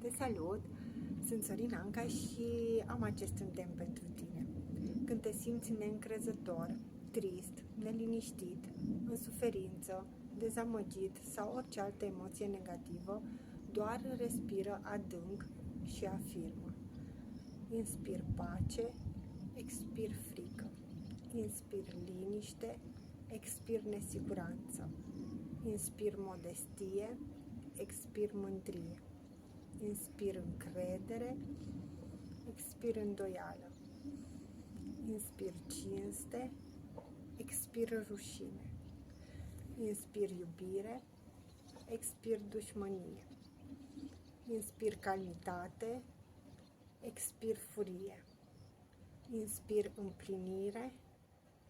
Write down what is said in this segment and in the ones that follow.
Te salut! Sunt Sorin Anca și am acest îndemn pentru tine. Când te simți neîncrezător, trist, neliniștit, în suferință, dezamăgit sau orice altă emoție negativă, doar respiră adânc și afirmă. Inspir pace, expir frică. Inspir liniște, expir nesiguranță. Inspir modestie, expir mândrie. Inspir încredere, expir îndoială. Inspir cinste, expir rușine. Inspir iubire, expir dușmănie. Inspir calmitate, expir furie. Inspir împlinire,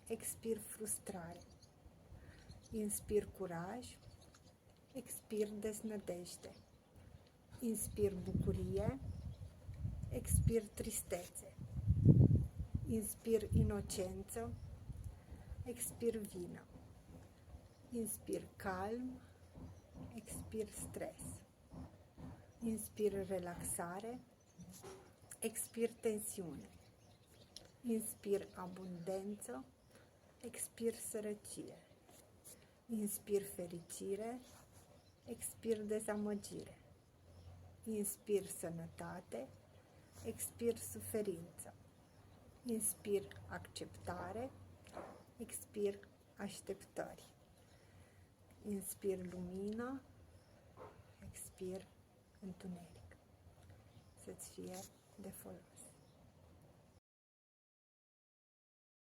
expir frustrare. Inspir curaj, expir deznădejde. Inspir bucurie, expir tristețe. Inspir inocență, expir vină. Inspir calm, expir stres. Inspir relaxare, expir tensiune. Inspir abundență, expir sărăcie. Inspir fericire, expir dezamăgire. Inspir sănătate, expir suferință. Inspir acceptare, expir așteptări. Inspir lumină, expir întuneric. Să-ți fie de folos.